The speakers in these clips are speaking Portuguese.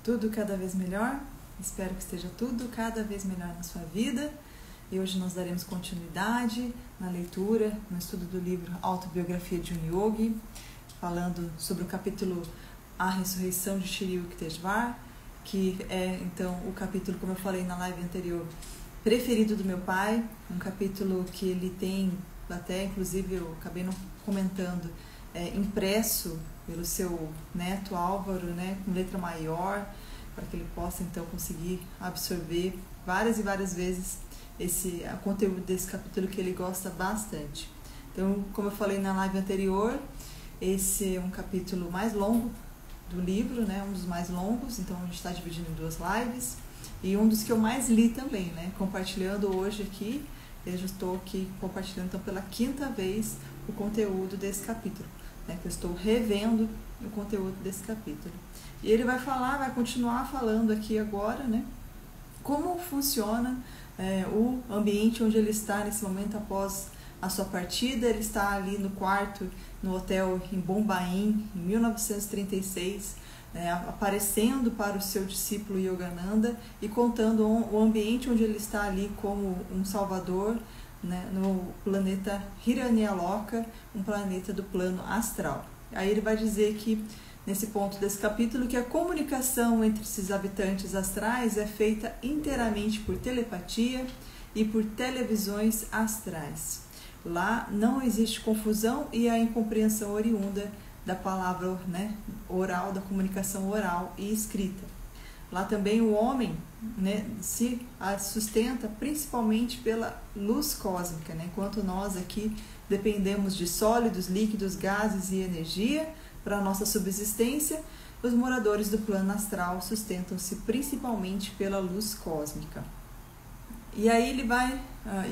tudo cada vez melhor. Espero que esteja tudo cada vez melhor na sua vida. E hoje nós daremos continuidade na leitura, no estudo do livro Autobiografia de um Yogi, falando sobre o capítulo A Ressurreição de Shri Yukteswar, que é então o capítulo, como eu falei na live anterior, preferido do meu pai, um capítulo que ele tem, até inclusive eu acabei não comentando, impresso pelo seu neto Álvaro, né, com letra maior, para que ele possa então conseguir absorver várias e várias vezes o conteúdo desse capítulo que ele gosta bastante. Então, como eu falei na live anterior, esse é um capítulo mais longo do livro, né, um dos mais longos, então a gente está dividindo em duas lives, e um dos que eu mais li também, né, compartilhando hoje aqui. Eu já estou aqui compartilhando então pela 5ª vez o conteúdo desse capítulo, né, que eu estou revendo o conteúdo desse capítulo. E ele vai continuar falando aqui agora, né, como funciona o ambiente onde ele está nesse momento após a sua partida. Ele está ali no quarto, no hotel em Bombaim, em 1936, aparecendo para o seu discípulo Yogananda e contando o ambiente onde ele está ali como um salvador, né, no planeta Hiranyaloka, um planeta do plano astral. Aí ele vai dizer que, nesse ponto desse capítulo, que a comunicação entre esses habitantes astrais é feita inteiramente por telepatia e por televisões astrais. Lá não existe confusão e a incompreensão oriunda da palavra, né, oral, da comunicação oral e escrita. Lá também o homem, né, se sustenta principalmente pela luz cósmica, né, enquanto nós aqui dependemos de sólidos, líquidos, gases e energia para a nossa subsistência, os moradores do plano astral sustentam-se principalmente pela luz cósmica. E aí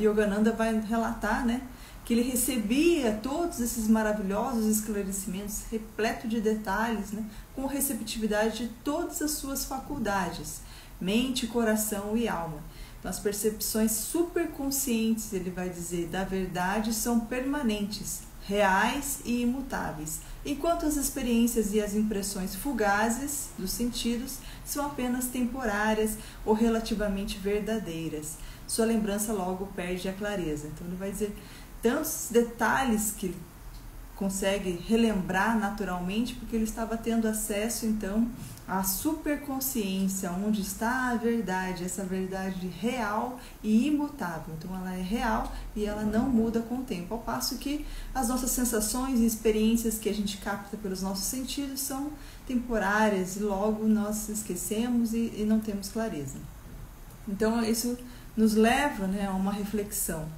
Yogananda vai relatar, né, que ele recebia todos esses maravilhosos esclarecimentos, repleto de detalhes, né, com receptividade de todas as suas faculdades, mente, coração e alma. Então, as percepções superconscientes, ele vai dizer, da verdade são permanentes, reais e imutáveis, enquanto as experiências e as impressões fugazes dos sentidos são apenas temporárias ou relativamente verdadeiras. Sua lembrança logo perde a clareza. Então ele vai dizer tantos detalhes que ele consegue relembrar naturalmente, porque ele estava tendo acesso então à superconsciência, onde está a verdade, essa verdade real e imutável. Então ela é real e ela não muda com o tempo, ao passo que as nossas sensações e experiências que a gente capta pelos nossos sentidos são temporárias e logo nós esquecemos e não temos clareza. Então isso nos leva, né, a uma reflexão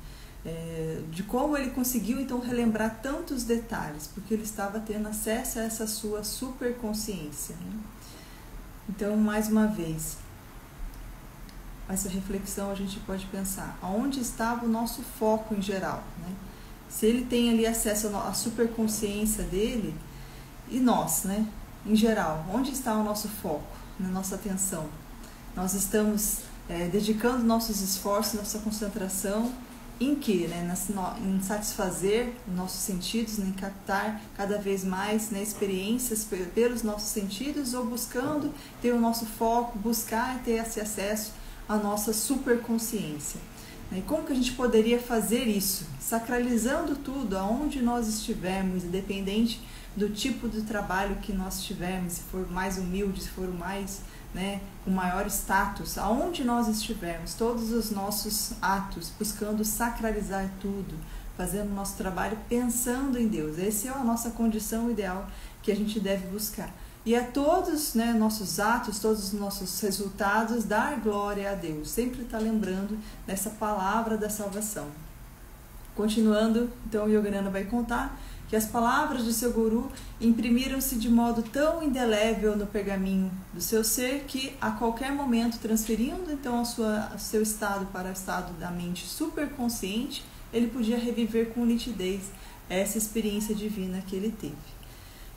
de como ele conseguiu então relembrar tantos detalhes, porque ele estava tendo acesso a essa sua superconsciência, né? Então, mais uma vez, essa reflexão a gente pode pensar, aonde estava o nosso foco em geral, né? Se ele tem ali acesso à superconsciência dele, e nós, né, em geral, onde está o nosso foco, na nossa atenção? Nós estamos dedicando nossos esforços, nossa concentração em quê? Né? Em satisfazer os nossos sentidos, em captar cada vez mais, né, experiências pelos nossos sentidos, ou buscando ter o nosso foco, buscar ter esse acesso à nossa superconsciência. E como que a gente poderia fazer isso? Sacralizando tudo, aonde nós estivermos, independente do tipo de trabalho que nós tivermos, se for mais humilde, se for mais, né, com maior status, aonde nós estivermos, todos os nossos atos, buscando sacralizar tudo, fazendo o nosso trabalho pensando em Deus. Essa é a nossa condição ideal que a gente deve buscar. E a todos, né, nossos atos, todos os nossos resultados, dar glória a Deus. Sempre está lembrando dessa palavra da salvação. Continuando, então o Yogananda vai contar que as palavras de seu guru imprimiram-se de modo tão indelével no pergaminho do seu ser que, a qualquer momento, transferindo então o seu estado para o estado da mente superconsciente, ele podia reviver com nitidez essa experiência divina que ele teve.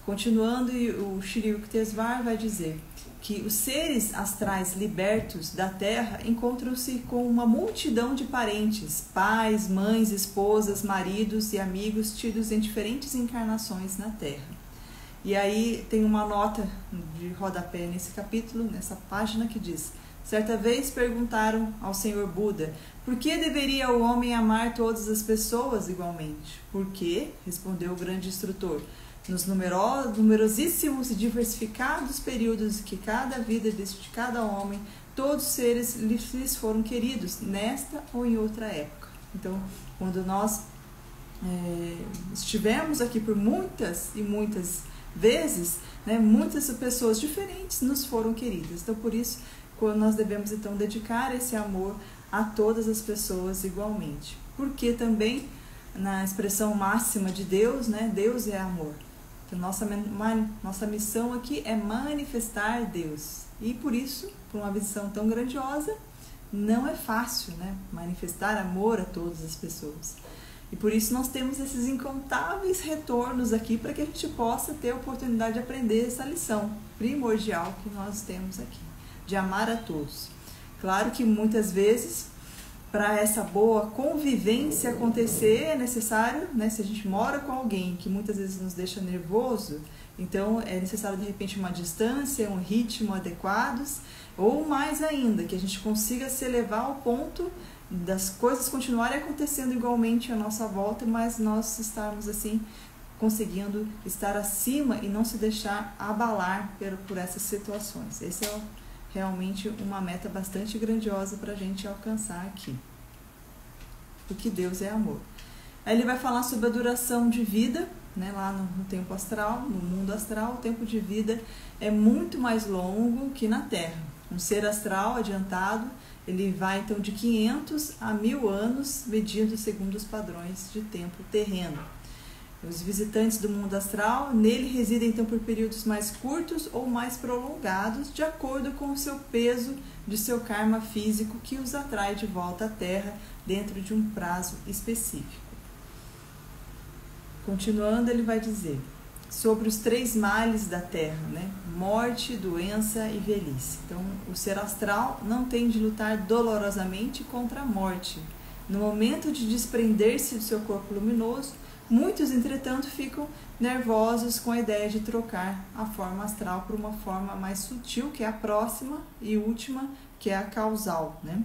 Continuando, o Shri Yukteswar vai dizer que os seres astrais libertos da Terra encontram-se com uma multidão de parentes, pais, mães, esposas, maridos e amigos tidos em diferentes encarnações na Terra. E aí tem uma nota de rodapé nesse capítulo, nessa página, que diz: certa vez perguntaram ao Senhor Buda: por que deveria o homem amar todas as pessoas igualmente? Por quê? Respondeu o grande instrutor. Nos numerosíssimos e diversificados períodos que cada vida de cada homem, todos os seres lhes foram queridos, nesta ou em outra época. Então, quando nós estivemos aqui por muitas e muitas vezes, né, muitas pessoas diferentes nos foram queridas. Então, por isso, nós devemos então dedicar esse amor a todas as pessoas igualmente. Porque também, na expressão máxima de Deus, né, Deus é amor. Então, nossa missão aqui é manifestar Deus. E por isso, por uma visão tão grandiosa, não é fácil, né, manifestar amor a todas as pessoas. E por isso nós temos esses incontáveis retornos aqui para que a gente possa ter a oportunidade de aprender essa lição primordial que nós temos aqui, de amar a todos. Claro que muitas vezes, para essa boa convivência acontecer, é necessário, né, se a gente mora com alguém que muitas vezes nos deixa nervoso, então é necessário de repente uma distância, um ritmo adequados, ou mais ainda, que a gente consiga se elevar ao ponto das coisas continuarem acontecendo igualmente à nossa volta, mas nós estarmos assim conseguindo estar acima e não se deixar abalar por essas situações. Esse é realmente uma meta bastante grandiosa para a gente alcançar aqui, porque Deus é amor. Aí ele vai falar sobre a duração de vida, né, lá no tempo astral, no mundo astral. O tempo de vida é muito mais longo que na Terra. Um ser astral adiantado, ele vai então de 500 a 1000 anos, medindo segundo os padrões de tempo terreno. Os visitantes do mundo astral, nele residem então por períodos mais curtos ou mais prolongados, de acordo com o seu peso de seu karma físico, que os atrai de volta à Terra dentro de um prazo específico. Continuando, ele vai dizer sobre os 3 males da Terra, né? Morte, doença e velhice. Então, o ser astral não tem de lutar dolorosamente contra a morte. No momento de desprender-se do seu corpo luminoso, muitos, entretanto, ficam nervosos com a ideia de trocar a forma astral por uma forma mais sutil, que é a próxima, e última, que é a causal, né?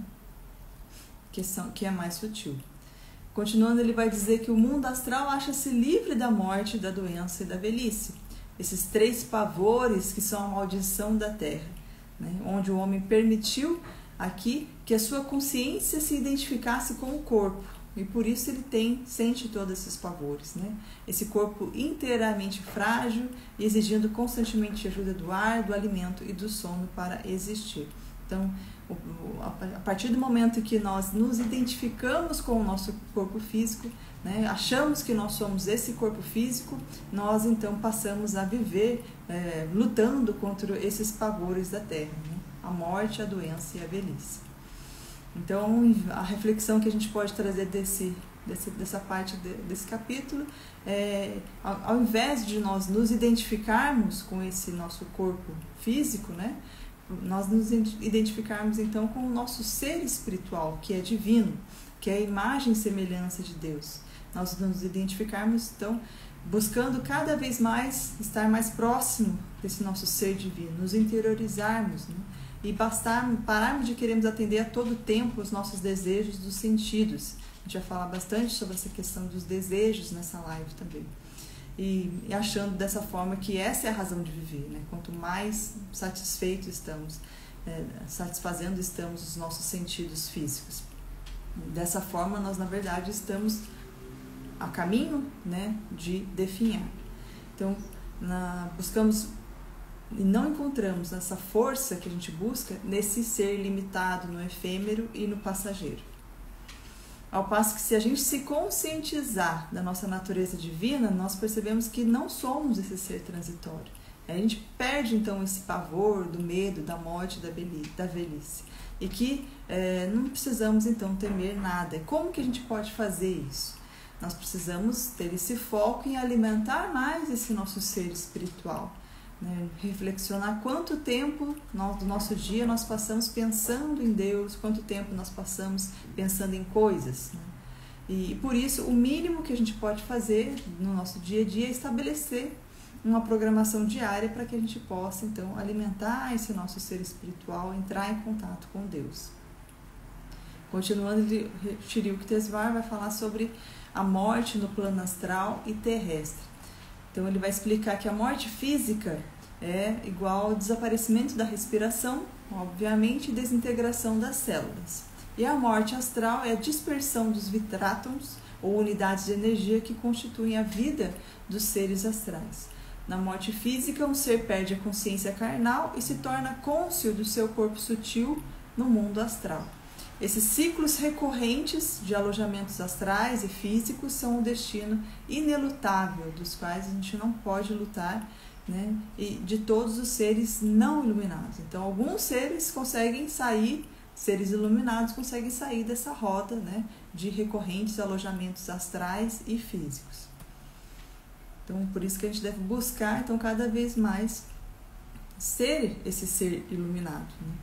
Que é mais sutil. Continuando, ele vai dizer que o mundo astral acha-se livre da morte, da doença e da velhice. Esses 3 pavores que são a maldição da Terra, né? Onde o homem permitiu aqui que a sua consciência se identificasse com o corpo. E por isso ele sente todos esses pavores, né? Esse corpo inteiramente frágil e exigindo constantemente ajuda do ar, do alimento e do sono para existir. Então, a partir do momento que nós nos identificamos com o nosso corpo físico, né, achamos que nós somos esse corpo físico, nós então passamos a viver lutando contra esses pavores da Terra, né? A morte, a doença e a velhice. Então, a reflexão que a gente pode trazer dessa parte desse capítulo é, ao invés de nós nos identificarmos com esse nosso corpo físico, né, nós nos identificarmos então com o nosso ser espiritual, que é divino, que é a imagem e semelhança de Deus. Nós nos identificarmos então buscando cada vez mais estar mais próximo desse nosso ser divino, nos interiorizarmos, né? E pararmos de querermos atender a todo tempo os nossos desejos dos sentidos. A gente vai falar bastante sobre essa questão dos desejos nessa live também. E achando dessa forma que essa é a razão de viver, né? Quanto mais satisfeitos estamos, satisfazendo estamos os nossos sentidos físicos. Dessa forma, nós na verdade estamos a caminho, né, de definhar. Então, buscamos e não encontramos essa força que a gente busca nesse ser limitado, no efêmero e no passageiro. Ao passo que, se a gente se conscientizar da nossa natureza divina, nós percebemos que não somos esse ser transitório. A gente perde então esse pavor do medo, da morte, da velhice. E que não precisamos então temer nada. Como que a gente pode fazer isso? Nós precisamos ter esse foco em alimentar mais esse nosso ser espiritual. Né? Reflexionar quanto tempo do nosso dia nós passamos pensando em Deus, quanto tempo nós passamos pensando em coisas. Né? E por isso, o mínimo que a gente pode fazer no nosso dia a dia é estabelecer uma programação diária para que a gente possa, então, alimentar esse nosso ser espiritual, entrar em contato com Deus. Continuando, Tiril Tesvar vai falar sobre a morte no plano astral e terrestre. Então, ele vai explicar que a morte física é igual ao desaparecimento da respiração, obviamente, e desintegração das células. E a morte astral é a dispersão dos vitrátomos, ou unidades de energia que constituem a vida dos seres astrais. Na morte física, um ser perde a consciência carnal e se torna cônscio do seu corpo sutil no mundo astral. Esses ciclos recorrentes de alojamentos astrais e físicos são um destino inelutável, dos quais a gente não pode lutar, né? E de todos os seres não iluminados. Então, alguns seres conseguem sair, seres iluminados conseguem sair dessa roda, né, de recorrentes alojamentos astrais e físicos. Então, por isso que a gente deve buscar, então, cada vez mais ser esse ser iluminado, né?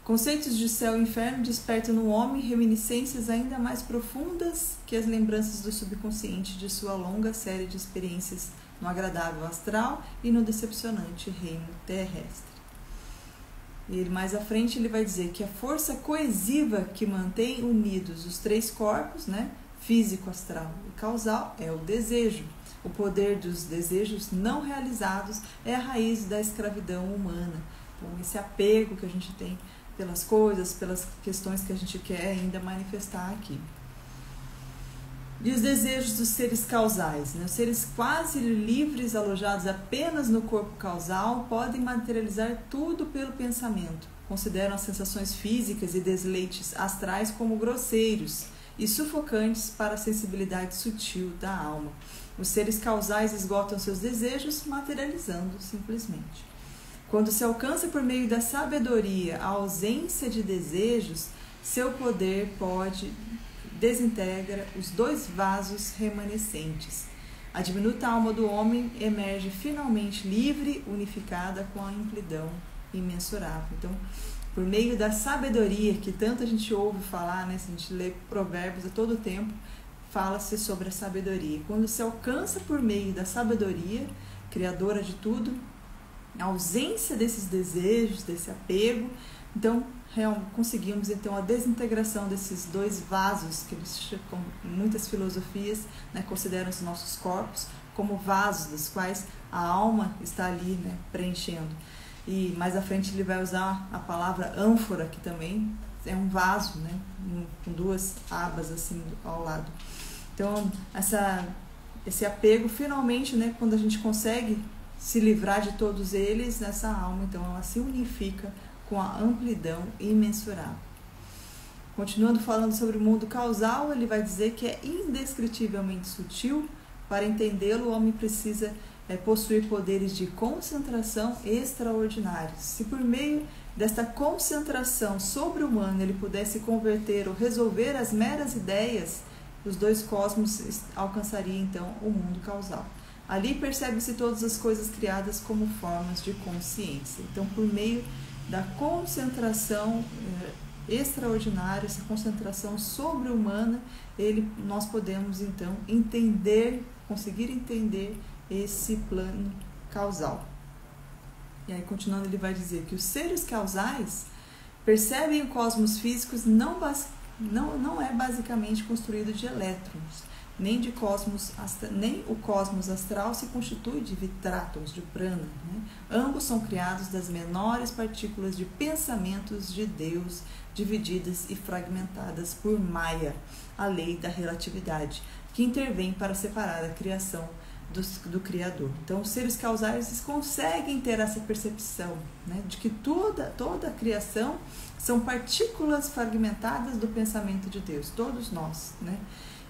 Conceitos de céu e inferno despertam no homem reminiscências ainda mais profundas que as lembranças do subconsciente de sua longa série de experiências no agradável astral e no decepcionante reino terrestre. E mais à frente ele vai dizer que a força coesiva que mantém unidos os três corpos, né, físico, astral e causal, é o desejo. O poder dos desejos não realizados é a raiz da escravidão humana. Então, esse apego que a gente tem pelas coisas, pelas questões que a gente quer ainda manifestar aqui. E os desejos dos seres causais, né? Os seres quase livres, alojados apenas no corpo causal, podem materializar tudo pelo pensamento. Consideram as sensações físicas e desleites astrais como grosseiros e sufocantes para a sensibilidade sutil da alma. Os seres causais esgotam seus desejos, materializando simplesmente. Quando se alcança por meio da sabedoria a ausência de desejos, seu poder desintegra os dois vasos remanescentes. A diminuta alma do homem emerge finalmente livre, unificada com a amplidão imensurável. Então, por meio da sabedoria, que tanto a gente ouve falar, né, se a gente lê provérbios a todo tempo, fala-se sobre a sabedoria. Quando se alcança por meio da sabedoria, criadora de tudo, a ausência desses desejos, desse apego, então conseguimos então a desintegração desses dois vasos que eles, com muitas filosofias, né, consideram os nossos corpos como vasos dos quais a alma está ali, né, preenchendo. E mais à frente ele vai usar a palavra ânfora, que também é um vaso, né, com duas abas assim ao lado. Então esse apego finalmente, né, quando a gente consegue se livrar de todos eles, nessa alma, então ela se unifica com a amplidão imensurável. Continuando falando sobre o mundo causal, ele vai dizer que é indescritivelmente sutil. Para entendê-lo, o homem precisa possuir poderes de concentração extraordinários. Se por meio desta concentração sobre-humana ele pudesse converter ou resolver as meras ideias, os dois cosmos alcançariam então o mundo causal. Ali percebe-se todas as coisas criadas como formas de consciência. Então, por meio da concentração extraordinária, essa concentração sobre-humana, nós podemos, então, conseguir entender esse plano causal. E aí, continuando, ele vai dizer que os seres causais percebem o cosmos físico não é basicamente construído de elétrons, nem o cosmos astral se constitui de vitrátomos, de prana, né? Ambos são criados das menores partículas de pensamentos de Deus, divididas e fragmentadas por Maya, a lei da relatividade, que intervém para separar a criação do Criador. Então, os seres causais eles conseguem ter essa percepção, né, de que toda a criação são partículas fragmentadas do pensamento de Deus, todos nós, né?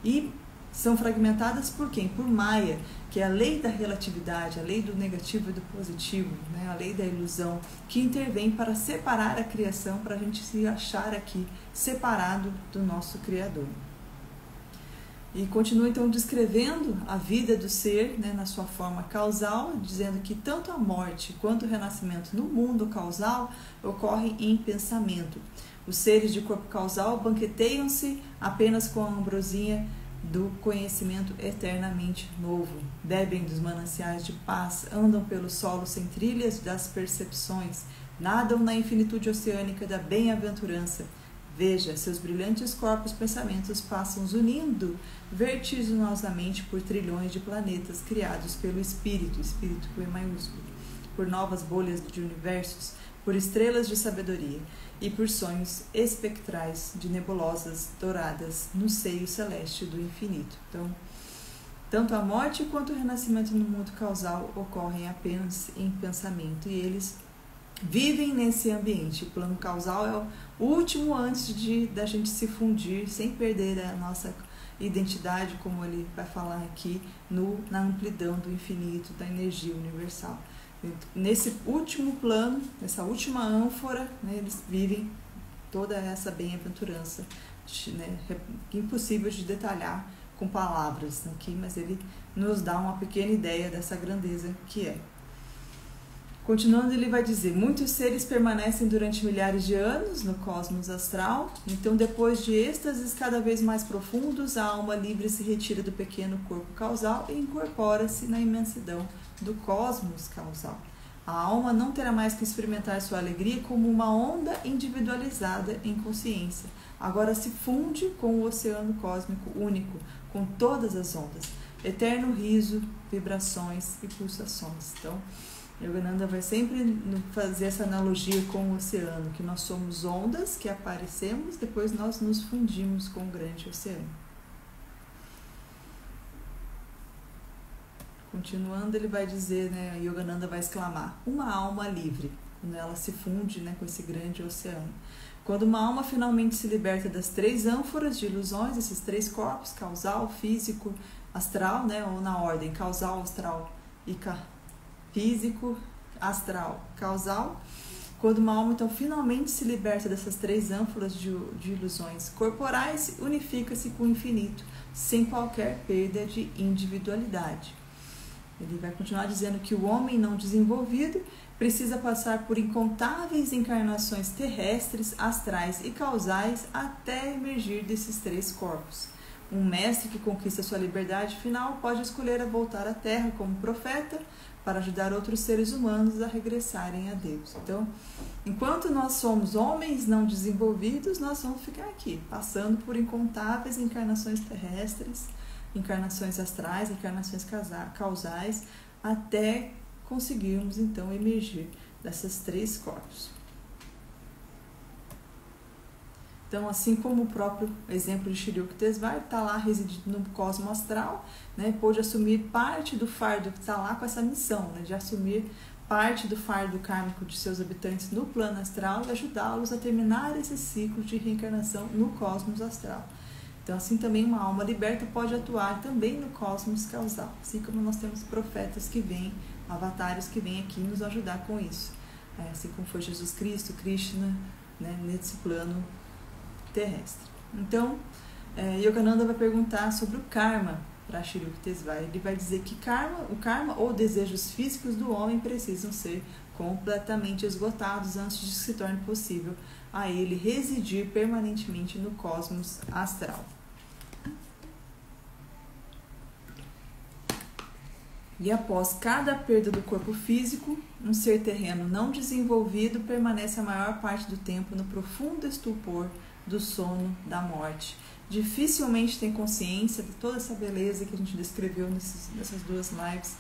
E são fragmentadas por quem? Por Maya, que é a lei da relatividade, a lei do negativo e do positivo, né? A lei da ilusão, que intervém para separar a criação, para a gente se achar aqui separado do nosso Criador. E continua então descrevendo a vida do ser, né, na sua forma causal, dizendo que tanto a morte quanto o renascimento no mundo causal ocorrem em pensamento. Os seres de corpo causal banqueteiam-se apenas com a ambrosia do conhecimento eternamente novo. Bebem dos mananciais de paz, andam pelo solo sem trilhas das percepções, nadam na infinitude oceânica da bem-aventurança. Veja, seus brilhantes corpos pensamentos passam zunindo vertiginosamente por trilhões de planetas criados pelo Espírito com E maiúsculo, por novas bolhas de universos, por estrelas de sabedoria e por sonhos espectrais de nebulosas douradas no seio celeste do infinito. Então, tanto a morte quanto o renascimento no mundo causal ocorrem apenas em pensamento, e eles vivem nesse ambiente. O plano causal é o último antes da gente se fundir, sem perder a nossa identidade, como ele vai falar aqui, na amplidão do infinito, da energia universal. Nesse último plano, nessa última ânfora, né, eles vivem toda essa bem-aventurança, né, impossível de detalhar com palavras aqui, mas ele nos dá uma pequena ideia dessa grandeza que é. Continuando, ele vai dizer: muitos seres permanecem durante milhares de anos no cosmos astral, então depois de êxtases cada vez mais profundos, a alma livre se retira do pequeno corpo causal e incorpora-se na imensidão do cosmos causal. A alma não terá mais que experimentar sua alegria como uma onda individualizada em consciência. Agora se funde com o oceano cósmico único, com todas as ondas, eterno riso, vibrações e pulsações. Então, Yogananda vai sempre fazer essa analogia com o oceano, que nós somos ondas que aparecemos, depois nós nos fundimos com o grande oceano. Continuando, ele vai dizer, né, Yogananda vai exclamar: uma alma livre, quando ela se funde, né, com esse grande oceano. Quando uma alma finalmente se liberta das três ânforas de ilusões, esses três corpos, causal, físico, astral, né, ou na ordem causal, astral e físico, astral, causal. Quando uma alma então finalmente se liberta dessas três ânforas de ilusões corporais, unifica-se com o infinito, sem qualquer perda de individualidade. Ele vai continuar dizendo que o homem não desenvolvido precisa passar por incontáveis encarnações terrestres, astrais e causais até emergir desses três corpos. Um mestre que conquista sua liberdade final pode escolher a voltar à Terra como profeta para ajudar outros seres humanos a regressarem a Deus. Então, enquanto nós somos homens não desenvolvidos, nós vamos ficar aqui, passando por incontáveis encarnações terrestres, encarnações astrais, encarnações causais, até conseguirmos então emergir dessas três corpos. Então, assim como o próprio exemplo de Shri Yukteswar, está lá residindo no cosmo astral, né, pôde assumir parte do fardo, que está lá com essa missão, né, de assumir parte do fardo kármico de seus habitantes no plano astral e ajudá-los a terminar esse ciclo de reencarnação no cosmos astral. Então, assim também uma alma liberta pode atuar também no cosmos causal, assim como nós temos profetas que vêm, avatares que vêm aqui nos ajudar com isso, assim como foi Jesus Cristo, Krishna, né, nesse plano terrestre. Então, Yogananda vai perguntar sobre o karma para Shri Yukteswar. Ele vai dizer que o karma ou desejos físicos do homem precisam ser completamente esgotados antes de que se torne possível a ele residir permanentemente no cosmos astral. E após cada perda do corpo físico, um ser terreno não desenvolvido permanece a maior parte do tempo no profundo estupor do sono da morte. Dificilmente tem consciência de toda essa beleza que a gente descreveu nessas duas lives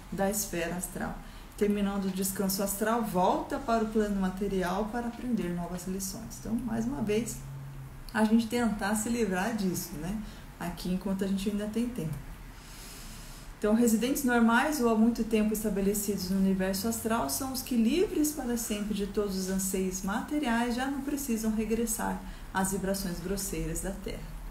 da esfera astral. Terminando o descanso astral, volta para o plano material para aprender novas lições. Então, mais uma vez, a gente tentar se livrar disso, né? Aqui, enquanto a gente ainda tem tempo. Então, residentes normais ou há muito tempo estabelecidos no universo astral são os que, livres para sempre de todos os anseios materiais, já não precisam regressar às vibrações grosseiras da Terra.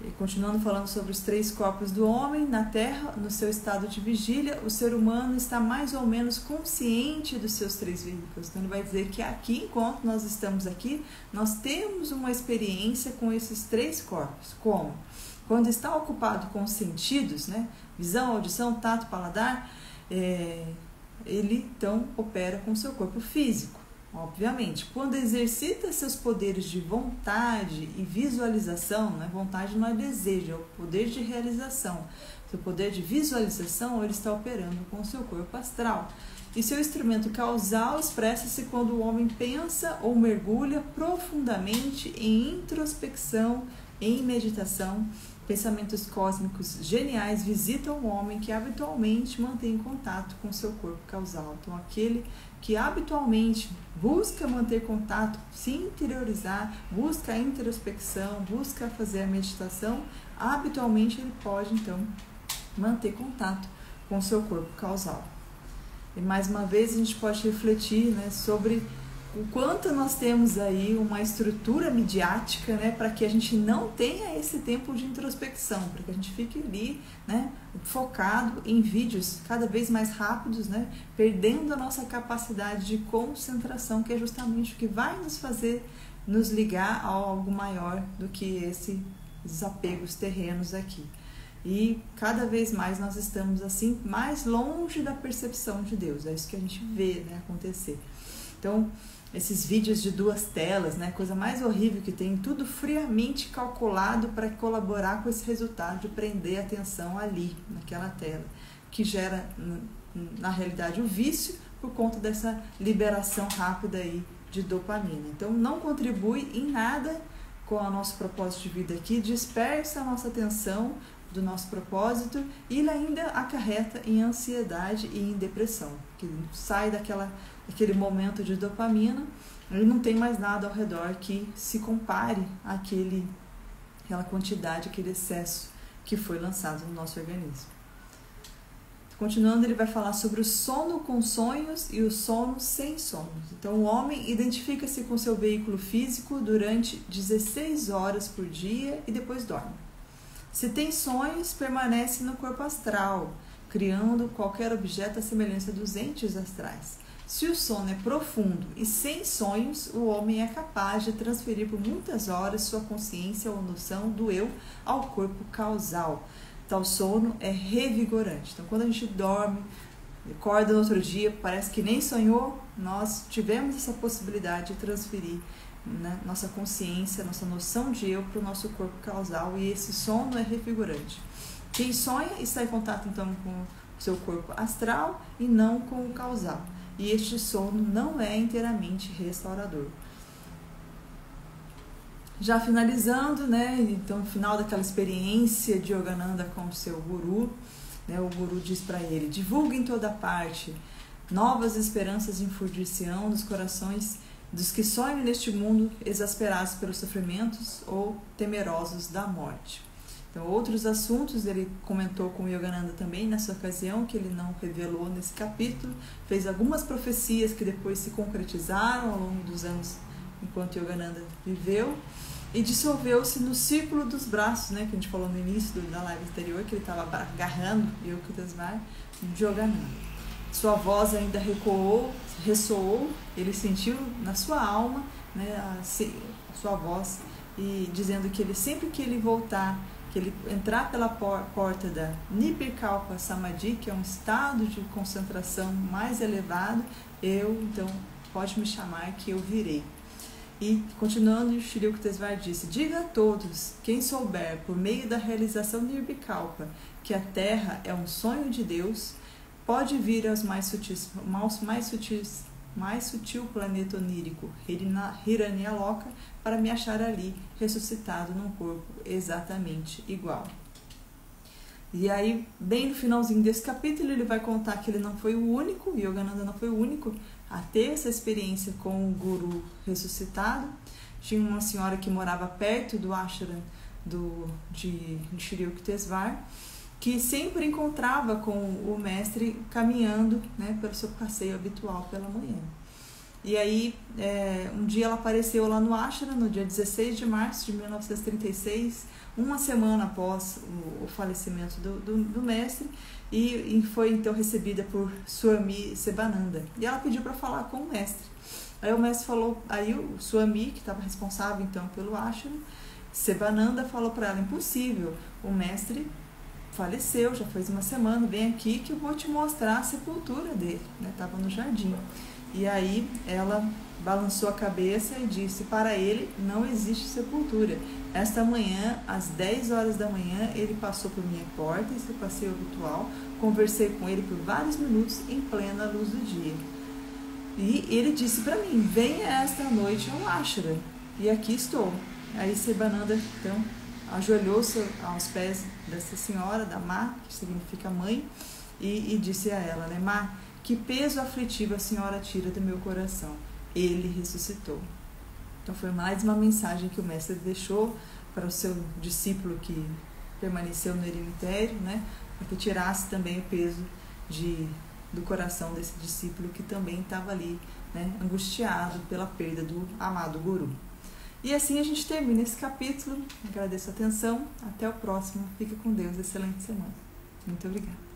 E continuando falando sobre os três corpos do homem na Terra, no seu estado de vigília, o ser humano está mais ou menos consciente dos seus três veículos. Então, ele vai dizer que aqui, enquanto nós estamos aqui, nós temos uma experiência com esses três corpos. Como? Quando está ocupado com os sentidos, né? Visão, audição, tato, paladar, ele então opera com o seu corpo físico. Obviamente, quando exercita seus poderes de vontade e visualização, né? Vontade não é desejo, é o poder de realização. Seu poder de visualização, ele está operando com o seu corpo astral. E seu instrumento causal expressa-se quando o homem pensa ou mergulha profundamente em introspecção, em meditação. Pensamentos cósmicos geniais visitam o homem que habitualmente mantém contato com seu corpo causal. Então, aquele que habitualmente busca manter contato, se interiorizar, busca a introspecção, busca fazer a meditação, habitualmente ele pode, então, manter contato com seu corpo causal. E mais uma vez a gente pode refletir, né, sobre o quanto nós temos aí uma estrutura midiática, né, para que a gente não tenha esse tempo de introspecção, para que a gente fique ali, né, focado em vídeos cada vez mais rápidos, né, perdendo a nossa capacidade de concentração, que é justamente o que vai nos fazer nos ligar a algo maior do que esses apegos terrenos aqui. E cada vez mais nós estamos assim mais longe da percepção de Deus. É isso que a gente vê, né, acontecer. Então, esses vídeos de 2 telas, né, coisa mais horrível que tem, tudo friamente calculado para colaborar com esse resultado de prender a atenção ali, naquela tela, que gera, na realidade, o vício por conta dessa liberação rápida aí de dopamina. Então, não contribui em nada com o nosso propósito de vida aqui, dispersa a nossa atenção do nosso propósito e ele ainda acarreta em ansiedade e em depressão, que sai daquele momento de dopamina, ele não tem mais nada ao redor que se compare àquela quantidade, aquele excesso que foi lançado no nosso organismo. Continuando, ele vai falar sobre o sono com sonhos e o sono sem sonhos. Então, o homem identifica-se com seu veículo físico durante 16 horas por dia e depois dorme. Se tem sonhos, permanece no corpo astral, criando qualquer objeto à semelhança dos entes astrais. Se o sono é profundo e sem sonhos, o homem é capaz de transferir por muitas horas sua consciência ou noção do eu ao corpo causal. Tal sono é revigorante. Então, quando a gente dorme, acorda no outro dia, parece que nem sonhou, nós tivemos essa possibilidade de transferir, né, nossa consciência, nossa noção de eu para o nosso corpo causal, e esse sono é revigorante. Quem sonha está em contato então com o seu corpo astral e não com o causal, e este sono não é inteiramente restaurador. Já finalizando, né, então no final daquela experiência de Yogananda com o seu guru, né, o guru diz para ele: divulgue em toda parte, novas esperanças infundir-se-ão dos corações dos que sonham neste mundo exasperados pelos sofrimentos ou temerosos da morte. Então, outros assuntos ele comentou com o Yogananda também nessa ocasião, que ele não revelou nesse capítulo, fez algumas profecias que depois se concretizaram ao longo dos anos enquanto Yogananda viveu, e dissolveu-se no círculo dos braços, né, que a gente falou no início da live anterior, que ele estava agarrando Yogyakarta de Yogananda. Sua voz ainda ressoou, ele sentiu na sua alma, né, a sua voz, e dizendo que ele, sempre que ele voltar, que ele entrar pela porta da Nirvikalpa Samadhi, que é um estado de concentração mais elevado, então pode me chamar que eu virei. E continuando, Shri Yukteswar disse: diga a todos, quem souber por meio da realização Nirvikalpa que a Terra é um sonho de Deus, pode vir aos mais sutil planeta onírico, Hiranyaloka, para me achar ali, ressuscitado num corpo exatamente igual. E aí, bem no finalzinho desse capítulo, ele vai contar que ele não foi o único, Yogananda não foi o único a ter essa experiência com o guru ressuscitado. Tinha uma senhora que morava perto do ashram de Shri Yukteswar, que sempre encontrava com o mestre caminhando, né, pelo seu passeio habitual pela manhã. E aí, um dia ela apareceu lá no ashram, no dia 16 de março de 1936, uma semana após o falecimento do mestre, e foi então recebida por Swami Sebananda. E ela pediu para falar com o mestre. Aí o mestre falou, aí o Swami, que estava responsável então pelo ashram, Sebananda, falou para ela: impossível, o mestre faleceu, já faz uma semana, vem aqui que eu vou te mostrar a sepultura dele, né? Estava no jardim. E aí ela balançou a cabeça e disse: para ele não existe sepultura. Esta manhã, às 10 horas da manhã, ele passou por minha porta, esse passeio habitual, conversei com ele por vários minutos em plena luz do dia. E ele disse para mim: venha esta noite ao Ashram. E aqui estou. Aí Sivananda, então, ajoelhou-se aos pés dessa senhora, da Má, que significa mãe, e disse a ela, né: Má, que peso aflitivo a senhora tira do meu coração. Ele ressuscitou. Então foi mais uma mensagem que o mestre deixou para o seu discípulo que permaneceu no eremitério, né, para que tirasse também o peso do coração desse discípulo que também estava ali, né, angustiado pela perda do amado Guru. E assim a gente termina esse capítulo. Agradeço a atenção. Até o próximo. Fique com Deus. Excelente semana. Muito obrigada.